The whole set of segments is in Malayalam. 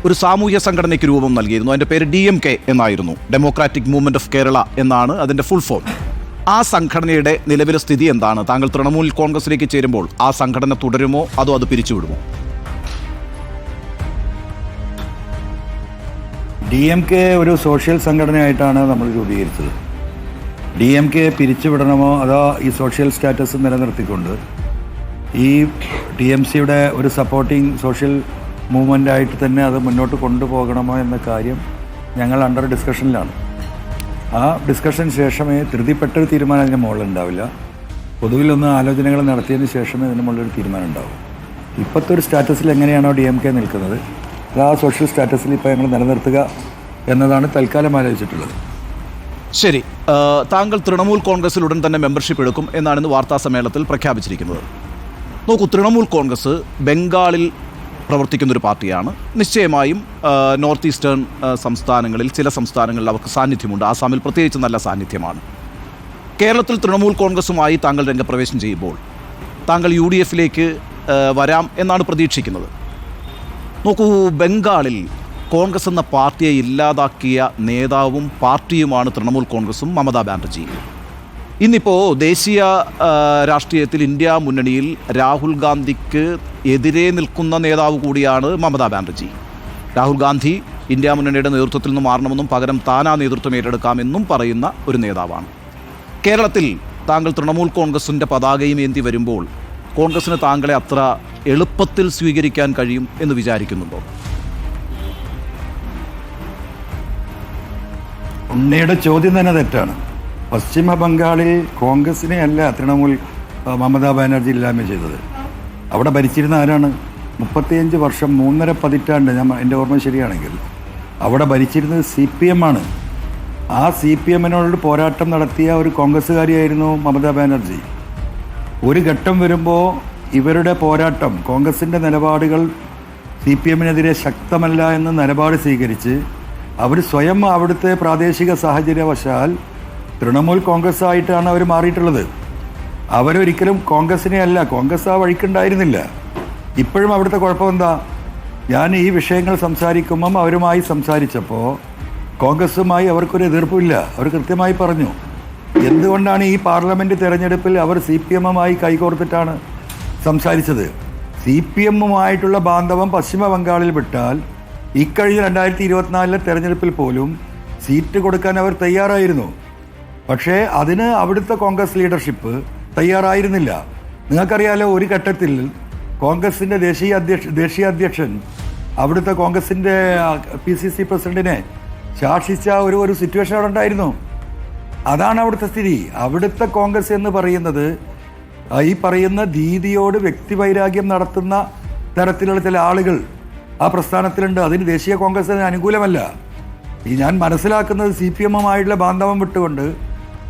ഒരു സാമൂഹ്യ സംഘടനയ്ക്ക് രൂപം നൽകിയിരുന്നു. അതിൻ്റെ പേര് DMK എന്നായിരുന്നു, ഡെമോക്രാറ്റിക് മൂവ്മെൻറ്റ് ഓഫ് കേരള എന്നാണ് അതിൻ്റെ ഫുൾ ഫോം. ആ സംഘടനയുടെ നിലവിലെ സ്ഥിതി എന്താണ്? താങ്കൾ തൃണമൂൽ കോൺഗ്രസിലേക്ക് ചേരുമ്പോൾ ആ സംഘടന തുടരുമോ അതോ അത് പിരിച്ചുവിടുമോ? DMK ഒരു സോഷ്യൽ സംഘടനയായിട്ടാണ് നമ്മൾ രൂപീകരിച്ചത്. DMK പിരിച്ചുവിടണമോ അതോ ഈ സോഷ്യൽ സ്റ്റാറ്റസ് നിലനിർത്തിക്കൊണ്ട് ഈ TMCയുടെ ഒരു സപ്പോർട്ടിംഗ് സോഷ്യൽ മൂവ്മെൻ്റ് ആയിട്ട് തന്നെ അത് മുന്നോട്ട് കൊണ്ടുപോകണമോ എന്ന കാര്യം ഞങ്ങൾ അണ്ടർ ഡിസ്കഷനിലാണ്. ആ ഡിസ്കഷന് ശേഷമേ ധൃതിപ്പെട്ടൊരു തീരുമാനം അതിന് മുകളിലുണ്ടാവില്ല. പൊതുവിലൊന്ന് ആലോചനകൾ നടത്തിയതിന് ശേഷമേ ഇതിന് മുകളിലൊരു തീരുമാനം ഉണ്ടാവും. ഇപ്പോഴത്തെ ഒരു സ്റ്റാറ്റസിൽ എങ്ങനെയാണോ DMK നിൽക്കുന്നത് അത് ആ സോഷ്യൽ സ്റ്റാറ്റസിൽ ഇപ്പോൾ ഞങ്ങൾ നിലനിർത്തുക എന്നതാണ് തൽക്കാലം ആലോചിച്ചിട്ടുള്ളത്. ശരി, താങ്കൾ തൃണമൂൽ കോൺഗ്രസിൽ ഉടൻ തന്നെ മെമ്പർഷിപ്പ് എടുക്കും എന്നാണ് ഇന്ന് വാർത്താ സമ്മേളനത്തിൽ പ്രഖ്യാപിച്ചിരിക്കുന്നത്. നോക്കൂ, തൃണമൂൽ കോൺഗ്രസ് ബംഗാളിൽ പ്രവർത്തിക്കുന്നൊരു പാർട്ടിയാണ്. നിശ്ചയമായും നോർത്ത് ഈസ്റ്റേൺ സംസ്ഥാനങ്ങളിൽ ചില സംസ്ഥാനങ്ങളിൽ അവർക്ക് സാന്നിധ്യമുണ്ട്. ആസാമിൽ പ്രത്യേകിച്ച് നല്ല സാന്നിധ്യമാണ്. കേരളത്തിൽ തൃണമൂൽ കോൺഗ്രസുമായി താങ്കൾ രംഗപ്രവേശം ചെയ്യുമ്പോൾ താങ്കൾ UDFിലേക്ക് വരാം എന്നാണ് പ്രതീക്ഷിക്കുന്നത്. നോക്കൂ, ബംഗാളിൽ കോൺഗ്രസ് എന്ന പാർട്ടിയെ ഇല്ലാതാക്കിയ നേതാവും പാർട്ടിയുമാണ് തൃണമൂൽ കോൺഗ്രസും മമതാ ബാനർജി. ഇന്നിപ്പോൾ ദേശീയ രാഷ്ട്രീയത്തിൽ ഇന്ത്യ മുന്നണിയിൽ രാഹുൽ ഗാന്ധിക്ക് എതിരെ നിൽക്കുന്ന നേതാവ് കൂടിയാണ് മമതാ ബാനർജി. രാഹുൽ ഗാന്ധി ഇന്ത്യ മുന്നണിയുടെ നേതൃത്വത്തിൽ നിന്ന് മാറണമെന്നും പകരം താനാ നേതൃത്വം ഏറ്റെടുക്കാമെന്നും പറയുന്ന ഒരു നേതാവാണ്. കേരളത്തിൽ താങ്കൾ തൃണമൂൽ കോൺഗ്രസിൻ്റെ പതാകയും ഏന്തി വരുമ്പോൾ കോൺഗ്രസിന് താങ്കളെ അത്ര എളുപ്പത്തിൽ സ്വീകരിക്കാൻ കഴിയും എന്ന് വിചാരിക്കുന്നുണ്ടോ? ഉണ്ണിയുടെ ചോദ്യം തന്നെ തെറ്റാണ്. പശ്ചിമ ബംഗാളിൽ കോൺഗ്രസിനെ അല്ല തൃണമൂൽ മമതാ ബാനർജി ഇല്ലായ്മ ചെയ്തത്. അവിടെ ഭരിച്ചിരുന്ന ആരാണ്? 35 വർഷം, 3.5 പതിറ്റാണ്ട്, എൻ്റെ ഓർമ്മ ശരിയാണെങ്കിൽ അവിടെ ഭരിച്ചിരുന്നത് CPM ആണ്. ആ CPMനോട് പോരാട്ടം നടത്തിയ ഒരു കോൺഗ്രസ്സുകാരിയായിരുന്നു മമതാ ബാനർജി. ഒരു ഘട്ടം വരുമ്പോൾ ഇവരുടെ പോരാട്ടം, കോൺഗ്രസിൻ്റെ നിലപാടുകൾ CPMനെതിരെ ശക്തമല്ല എന്ന നിലപാട് സ്വീകരിച്ച് അവർ സ്വയം അവിടുത്തെ പ്രാദേശിക സാഹചര്യവശാൽ തൃണമൂൽ കോൺഗ്രസ് ആയിട്ടാണ് അവർ മാറിയിട്ടുള്ളത്. അവരൊരിക്കലും കോൺഗ്രസിനെ അല്ല, കോൺഗ്രസ് ആ വഴിക്കുണ്ടായിരുന്നില്ല. ഇപ്പോഴും അവിടുത്തെ കുഴപ്പമെന്താ? ഞാൻ ഈ വിഷയങ്ങൾ സംസാരിക്കുമ്പം അവരുമായി സംസാരിച്ചപ്പോൾ കോൺഗ്രസുമായി അവർക്കൊരു എതിർപ്പില്ല. അവർ കൃത്യമായി പറഞ്ഞു എന്തുകൊണ്ടാണ് ഈ പാർലമെൻറ്റ് തിരഞ്ഞെടുപ്പിൽ അവർ CPMമായി കൈകോർത്തിട്ടാണ് സംസാരിച്ചത്. CPMമായിട്ടുള്ള ബാന്ധവം പശ്ചിമ ബംഗാളിൽ വിട്ടാൽ ഇക്കഴിഞ്ഞ 2024 തെരഞ്ഞെടുപ്പിൽ പോലും സീറ്റ് കൊടുക്കാൻ അവർ തയ്യാറായിരുന്നു. പക്ഷേ അതിന് അവിടുത്തെ കോൺഗ്രസ് ലീഡർഷിപ്പ് തയ്യാറായിരുന്നില്ല. നിങ്ങൾക്കറിയാലോ, ഒരു ഘട്ടത്തിൽ കോൺഗ്രസിൻ്റെ ദേശീയ അധ്യക്ഷൻ അവിടുത്തെ കോൺഗ്രസിൻ്റെ PCC പ്രസിഡന്റിനെ ശാസിച്ച ഒരു സിറ്റുവേഷൻ അവിടെ ഉണ്ടായിരുന്നു. അതാണ് അവിടുത്തെ സ്ഥിതി. അവിടുത്തെ കോൺഗ്രസ് എന്ന് പറയുന്നത് ഈ പറയുന്ന ദീദിയോട് വ്യക്തിവൈരാഗ്യം നടത്തുന്ന തരത്തിലുള്ള ചില ആളുകൾ ആ പ്രസ്ഥാനത്തിലുണ്ട്. അതിന് ദേശീയ കോൺഗ്രസിന് അനുകൂലമല്ല. ഞാൻ മനസ്സിലാക്കുന്നത് CPMമായിട്ടുള്ള ബാന്ധവം വിട്ടുകൊണ്ട്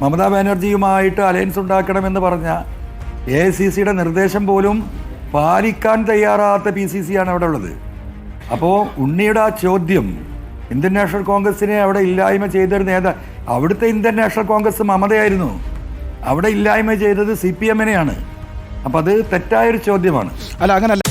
മമതാ ബാനർജിയുമായിട്ട് അലയൻസ് ഉണ്ടാക്കണമെന്ന് പറഞ്ഞ AICCയുടെ നിർദ്ദേശം പോലും പാലിക്കാൻ തയ്യാറാകാത്ത PCC ആണ് അവിടെ ഉള്ളത്. അപ്പോൾ ഉണ്ണിയുടെ ആ ചോദ്യം, ഇന്ത്യൻ നാഷണൽ കോൺഗ്രസിനെ അവിടെ ഇല്ലായ്മ ചെയ്തൊരു അവിടുത്തെ ഇന്ത്യൻ നാഷണൽ കോൺഗ്രസ് മമതയായിരുന്നു, അവിടെ ഇല്ലായ്മ ചെയ്തത് CPMനെയാണ്. അപ്പം അത് തെറ്റായൊരു ചോദ്യമാണ്. അല്ല, അങ്ങനല്ല.